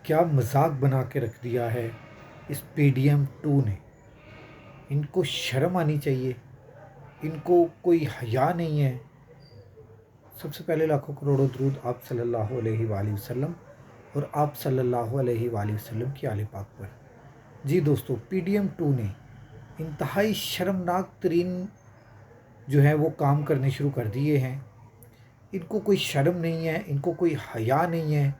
کیا مذاق بنا کے رکھ دیا ہے اس پی ڈی ایم 2 نے. ان کو شرم آنی چاہیے. ان کو کوئی حیا نہیں ہے. سب سے پہلے لاکھوں کروڑوں درود آپ صلی اللہ علیہ وآلہ وسلم اور آپ صلی اللہ علیہ وآلہ وسلم کی آل پاک پر. جی دوستو، پی ڈی ایم 2 نے انتہائی شرمناک ترین جو ہے وہ کام کرنے شروع کر دیے ہیں. ان کو کوئی شرم نہیں ہے، ان کو کوئی حیا نہیں ہے،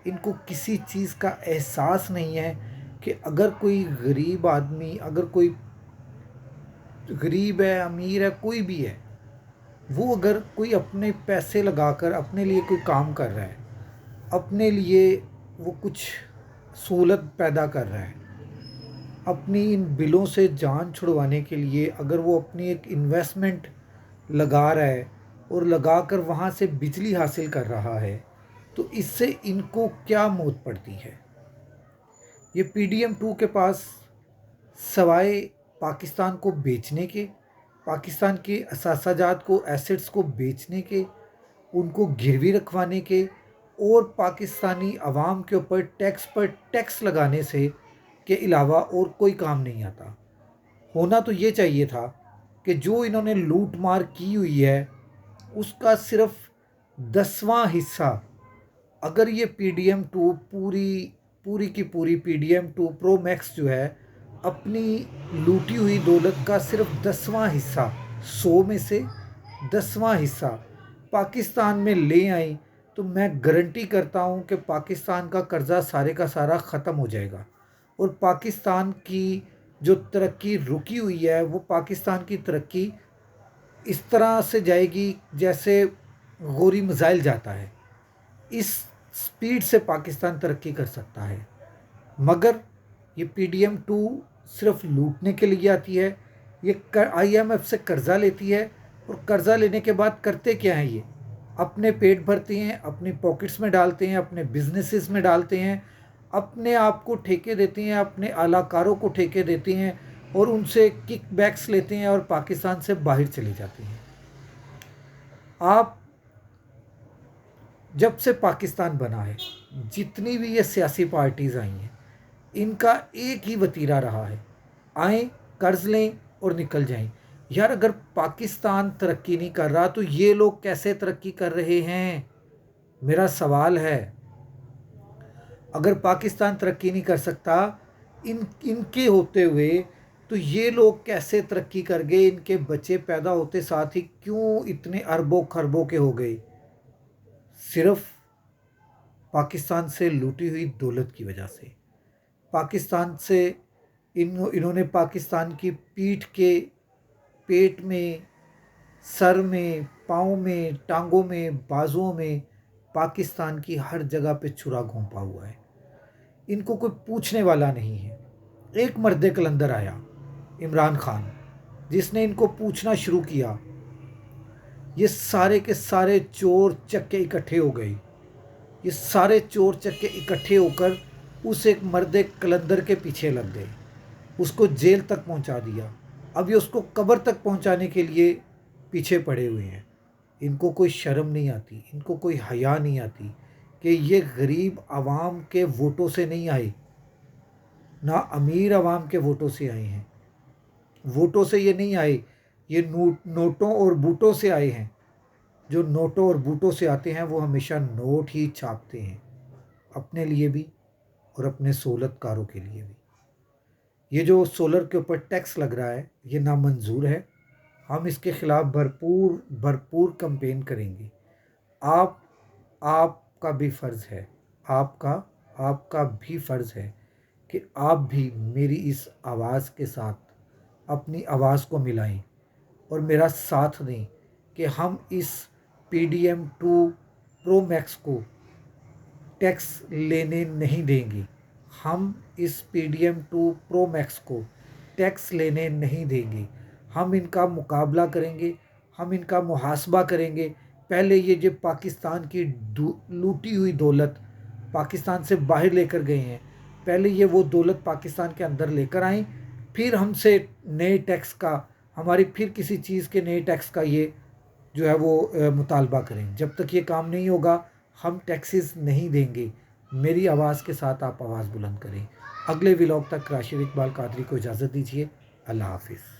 ان کو کسی چیز کا احساس نہیں ہے کہ اگر کوئی غریب آدمی، اگر کوئی غریب ہے، امیر ہے، کوئی بھی ہے، وہ اگر کوئی اپنے پیسے لگا کر اپنے لیے کوئی کام کر رہا ہے، اپنے لیے وہ کچھ سہولت پیدا کر رہا ہے، اپنی ان بلوں سے جان چھڑوانے کے لیے اگر وہ اپنی ایک انویسٹمنٹ لگا رہا ہے اور لگا کر وہاں سے بجلی حاصل کر رہا ہے، تو اس سے ان کو کیا موت پڑتی ہے. یہ پی ڈی ایم 2 کے پاس سوائے پاکستان کو بیچنے کے، پاکستان کے اثاثہ جات کو، ایسٹس کو بیچنے کے، ان کو گروی رکھوانے کے اور پاکستانی عوام کے اوپر ٹیکس پر ٹیکس لگانے سے کے علاوہ اور کوئی کام نہیں آتا. ہونا تو یہ چاہیے تھا کہ جو انہوں نے لوٹ مار کی ہوئی ہے اس کا صرف 10واں حصہ اگر یہ پی ڈی ایم 2 پوری کی پوری پی ڈی ایم 2 پرو میکس جو ہے اپنی لوٹی ہوئی دولت کا صرف 10واں حصہ، 100 میں سے 10واں حصہ پاکستان میں لے آئیں تو میں گارنٹی کرتا ہوں کہ پاکستان کا قرضہ سارے کا سارا ختم ہو جائے گا اور پاکستان کی جو ترقی رکی ہوئی ہے وہ پاکستان کی ترقی اس طرح سے جائے گی جیسے غوری میزائل جاتا ہے. اس سپیڈ سے پاکستان ترقی کر سکتا ہے. مگر یہ پی ڈی ایم 2 صرف لوٹنے کے لیے آتی ہے. یہ آئی ایم ایف سے قرضہ لیتی ہے اور قرضہ لینے کے بعد کرتے کیا ہیں؟ یہ اپنے پیٹ بھرتے ہیں، اپنی پاکٹس میں ڈالتے ہیں، اپنے بزنسز میں ڈالتے ہیں، اپنے آپ کو ٹھیکے دیتے ہیں، اپنے اعلی کاروں کو ٹھیکے دیتے ہیں اور ان سے کک بیکس لیتے ہیں اور پاکستان سے باہر چلے جاتے ہیں. آپ جب سے پاکستان بنا ہے جتنی بھی یہ سیاسی پارٹیز آئی ہیں ان کا ایک ہی وتیرہ رہا ہے، آئیں قرض لیں اور نکل جائیں. یار اگر پاکستان ترقی نہیں کر رہا تو یہ لوگ کیسے ترقی کر رہے ہیں؟ میرا سوال ہے. اگر پاکستان ترقی نہیں کر سکتا ان کے ہوتے ہوئے تو یہ لوگ کیسے ترقی کر گئے؟ ان کے بچے پیدا ہوتے ساتھ ہی کیوں اتنے اربوں خربوں کے ہو گئے؟ صرف پاکستان سے لوٹی ہوئی دولت کی وجہ سے. پاکستان سے انہوں نے پاکستان کی پیٹھ کے پیٹ میں، سر میں، پاؤں میں، ٹانگوں میں، بازوؤں میں پاکستان کی ہر جگہ پہ چھرا گھونپا ہوا ہے. ان کو کوئی پوچھنے والا نہیں ہے. ایک مرد کلندر آیا، عمران خان، جس نے ان کو پوچھنا شروع کیا. یہ سارے کے سارے چور چکے اکٹھے ہو گئے. یہ سارے چور چکے اکٹھے ہو کر اس ایک مرد کلندر کے پیچھے لگ گئے، اس کو جیل تک پہنچا دیا. اب یہ اس کو قبر تک پہنچانے کے لیے پیچھے پڑے ہوئے ہیں. ان کو کوئی شرم نہیں آتی، ان کو کوئی حیا نہیں آتی کہ یہ غریب عوام کے ووٹوں سے نہیں آئے، نہ امیر عوام کے ووٹوں سے آئے ہیں. ووٹوں سے یہ نہیں آئے، یہ نوٹوں اور بوٹوں سے آئے ہیں. جو نوٹوں اور بوٹوں سے آتے ہیں وہ ہمیشہ نوٹ ہی چھاپتے ہیں، اپنے لیے بھی اور اپنے سہولت کاروں کے لیے بھی. یہ جو سولر کے اوپر ٹیکس لگ رہا ہے یہ نامنظور ہے. ہم اس کے خلاف بھرپور کمپین کریں گے. آپ کا بھی فرض ہے، آپ کا بھی فرض ہے کہ آپ بھی میری اس آواز کے ساتھ اپنی آواز کو ملائیں اور میرا ساتھ دیں کہ ہم اس پی ڈی ایم 2 پرو میکس کو ٹیکس لینے نہیں دیں گے. ہم اس پی ڈی ایم 2 پرو میکس کو ٹیکس لینے نہیں دیں گے. ہم ان کا مقابلہ کریں گے، ہم ان کا محاسبہ کریں گے. پہلے یہ جو پاکستان کی لوٹی ہوئی دولت پاکستان سے باہر لے کر گئے ہیں، پہلے یہ وہ دولت پاکستان کے اندر لے کر آئیں، پھر ہم سے نئے ٹیکس کا، ہماری پھر کسی چیز کے نئے ٹیکس کا یہ جو ہے وہ مطالبہ کریں. جب تک یہ کام نہیں ہوگا ہم ٹیکسز نہیں دیں گے. میری آواز کے ساتھ آپ آواز بلند کریں. اگلے ولاگ تک راشد اقبال قادری کو اجازت دیجیے. اللہ حافظ.